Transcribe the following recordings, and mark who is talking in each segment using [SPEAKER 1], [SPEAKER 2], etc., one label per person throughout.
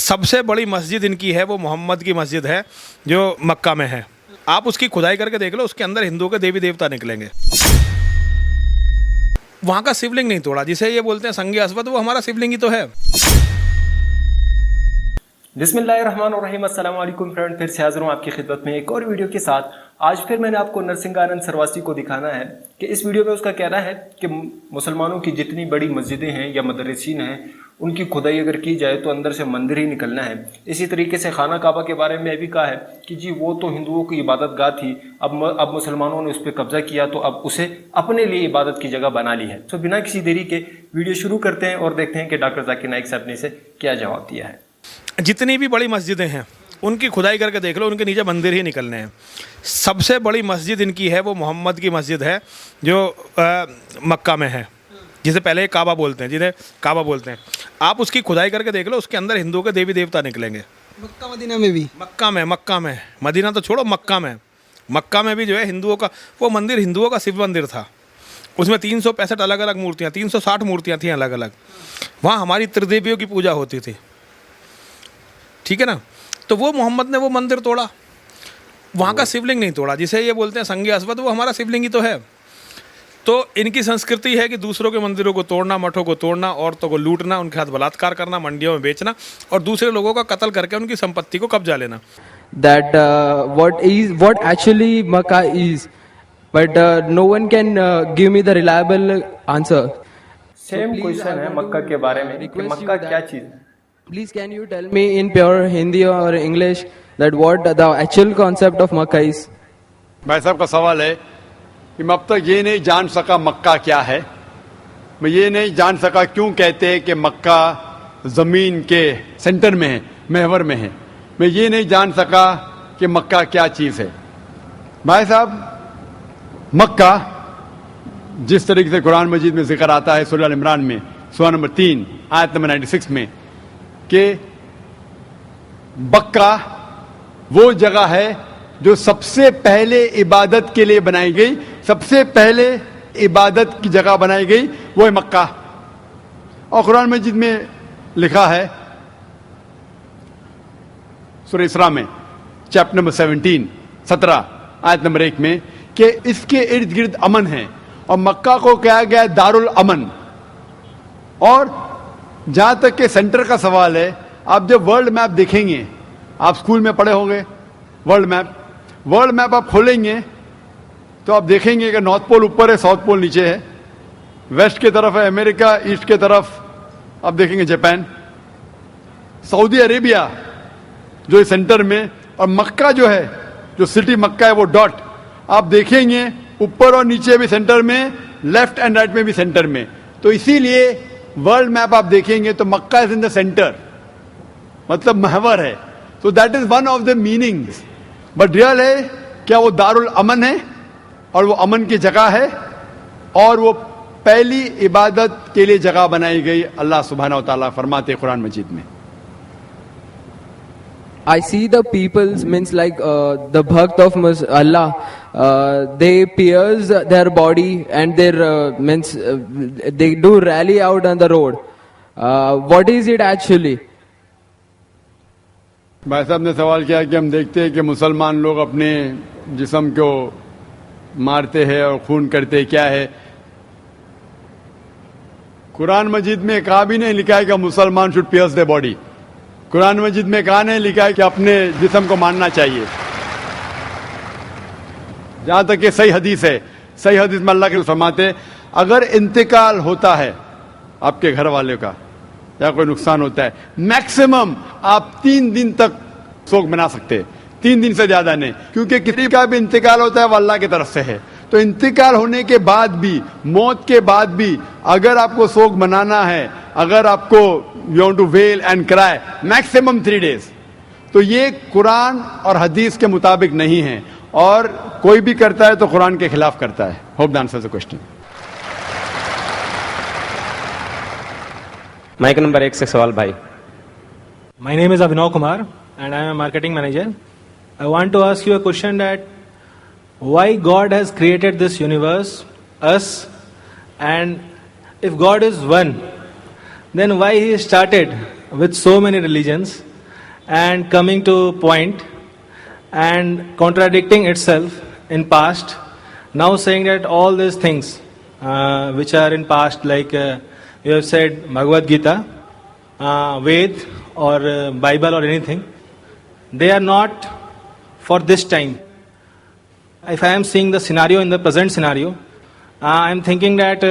[SPEAKER 1] سب سے بڑی مسجد ان کی ہے وہ محمد کی مسجد ہے جو مکہ میں ہے. آپ اس کی کھدائی کر کے دیکھ لو, اس کے اندر ہندوؤں کے دیوی دیوتا نکلیں گے. وہاں کا شیولنگ نہیں توڑا, جسے یہ بولتے ہیں سنگ اسود, وہ ہمارا شیولنگ ہی تو ہے.
[SPEAKER 2] بسم اللہ الرحمن الرحیم. السلام علیکم فرینڈ, پھر سے حاضر ہوں آپ کی خدمت میں ایک اور ویڈیو کے ساتھ. آج پھر میں نے آپ کو نرسنگانند سرواسی کو دکھانا ہے کہ اس ویڈیو میں اس کا کہنا ہے کہ مسلمانوں کی جتنی بڑی مسجدیں ہیں یا مدرسین ہیں ان کی کھدائی اگر کی جائے تو اندر سے مندر ہی نکلنا ہے. اسی طریقے سے خانہ کعبہ کے بارے میں بھی کہا ہے کہ جی وہ تو ہندوؤں کی عبادت گاہ تھی, اب مسلمانوں نے اس پہ قبضہ کیا تو اب اسے اپنے لیے عبادت کی جگہ بنا لی ہے. تو بنا کسی دیری کے ویڈیو شروع کرتے ہیں اور دیکھتے ہیں کہ ڈاکٹر ذاکر نائک صاحب نے اسے کیا جواب دیا ہے.
[SPEAKER 1] جتنی بھی بڑی مسجدیں ہیں ان کی کھدائی کر کے دیکھ لو, ان کے نیچے مندر ہی نکلنے ہیں. سب سے بڑی مسجد ان کی ہے وہ محمد کی مسجد ہے جو مکہ میں ہے, جسے پہلے کعبہ بولتے ہیں, جنہیں کعبہ بولتے ہیں. آپ اس کی کھدائی کر کے دیکھ لو, اس کے اندر ہندوؤں کے دیوی دیوتا نکلیں گے.
[SPEAKER 3] مکہ مدینہ میں بھی,
[SPEAKER 1] مکہ میں مدینہ تو چھوڑو, مکہ میں بھی جو ہے ہندوؤں کا وہ مندر, ہندوؤں کا شیو مندر تھا. اس میں 365 الگ الگ مورتیاں, 360 مورتیاں تھیں الگ الگ. وہاں ہماری تردیویوں کی پوجا ہوتی تھی, ٹھیک ہے نا. تو وہ محمد نے وہ مندر توڑا, وہاں کا شیولنگ نہیں توڑا, جسے یہ بولتے ہیں سنگ اسود, وہ ہمارا شیولنگ ہی تو ہے. تو ان کی سنسکرتی ہے کہ دوسروں کے مندروں کو توڑنا, مٹھوں کو توڑنا, عورتوں کو لوٹنا, ان کے ہاتھ بلاత్కాر کرنا, منڈیوں میں بیچنا اور دوسرے لوگوں کا قتل کر کے ان کی سمپتی کو قبضہ لینا.
[SPEAKER 3] that what actually Makkah is, but no one can give me the reliable answer.
[SPEAKER 2] Same question ہے مکہ کے بارے میں کہ مکہ کیا چیز ہے.
[SPEAKER 3] Please can you tell me in pure Hindi or English that what the actual concept of Makkah is?
[SPEAKER 4] بھائی صاحب کا سوال ہے کہ میں اب تک یہ نہیں جان سکا مکہ کیا ہے. میں یہ نہیں جان سکا کیوں کہتے ہیں کہ مکہ زمین کے سینٹر میں ہے, محور میں ہے. میں یہ نہیں جان سکا کہ مکہ کیا چیز ہے. بھائی صاحب, مکہ جس طریقے سے قرآن مجید میں ذکر آتا ہے سورہ ال عمران میں سورہ نمبر 3 آیت نمبر 96 میں کہ مکہ وہ جگہ ہے جو سب سے پہلے عبادت کے لیے بنائی گئی, سب سے پہلے عبادت کی جگہ بنائی گئی وہ ہے مکہ. اور قرآن مجید میں لکھا ہے سورہ اسراء میں چیپٹر نمبر 17 آیت نمبر 1 میں کہ اس کے ارد گرد امن ہے اور مکہ کو کہا گیا ہے دارالامن. اور جہاں تک کہ سینٹر کا سوال ہے, آپ جب ورلڈ میپ دیکھیں گے, آپ اسکول میں پڑھے ہوں گے ورلڈ میپ آپ کھولیں گے تو آپ دیکھیں گے کہ نارتھ پول اوپر ہے, ساؤتھ پول نیچے ہے, ویسٹ کی طرف ہے امریکہ, ایسٹ کی طرف آپ دیکھیں گے جاپان, سعودی عربیہ جو ہے سینٹر میں, اور مکہ جو ہے, جو سٹی مکہ ہے وہ ڈاٹ آپ دیکھیں گے اوپر اور نیچے بھی سینٹر میں, لیفٹ اینڈ رائٹ میں بھی سینٹر میں. تو اسی لیے ورلڈ میپ آپ دیکھیں گے تو مکہ از ان دا سینٹر, مطلب محور ہے. تو that is one of the meanings. But real ہے کیا وہ دارالامن ہے اور وہ امن کی جگہ ہے, اور وہ پہلی عبادت کے لیے جگہ بنائی گئی. اللہ سبحانہ و تعالیٰ فرماتے قرآن مجید میں,
[SPEAKER 3] I see the peoples means like the bhakt of Allah, they pierce their body and their means they do rally out on the road. What is it actually?
[SPEAKER 4] بھائی صاحب نے سوال کیا کہ ہم دیکھتے ہیں کہ مسلمان لوگ اپنے جسم کو مارتے ہیں اور خون کرتے, کیا ہے؟ قرآن مجید میں کہا بھی نہیں لکھا ہے کہ مسلمان should pierce their body. قرآن مجید میں کہا نہیں لکھا ہے کہ اپنے جسم کو مارنا چاہیے. جہاں تک کہ صحیح حدیث ہے, صحیح حدیث میں اللہ کے فرماتے اگر انتقال ہوتا ہے آپ کے گھر والے کا یا کوئی نقصان ہوتا ہے, میکسیمم آپ 3 دن تک سوگ منا سکتے, 3 دن سے زیادہ نہیں, کیونکہ کسی کا بھی انتقال ہوتا ہے وہ اللہ کی طرف سے ہے. تو انتقال ہونے کے بعد بھی, موت کے بعد بھی اگر آپ کو سوگ منانا ہے, اگر آپ کو you want to wail and cry, maximum 3 days. تو یہ قرآن اور حدیث کے مطابق نہیں ہے, اور کوئی بھی کرتا ہے تو قرآن کے خلاف کرتا ہے. Hope that answers the question.
[SPEAKER 5] Mic number 1 سے سوال بھائی.
[SPEAKER 6] My name is Abhinav Kumar and I am a marketing manager. I want to ask you a question that why God has created this universe, us, and if God is one, then why He started with so many religions and coming to point and contradicting itself in past, now saying that all these things which are in past, like you have said Bhagavad Gita, Ved or Bible or anything, they are not for this time. If I am seeing the scenario in the present scenario, I am thinking that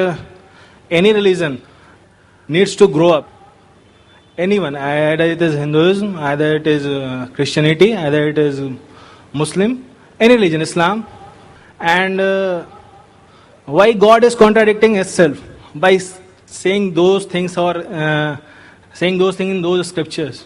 [SPEAKER 6] any religion needs to grow up. Anyone, either it is Hinduism, either it is Christianity, either it is Muslim, any religion, Islam. And why God is contradicting itself by saying those things or saying those things in those scriptures?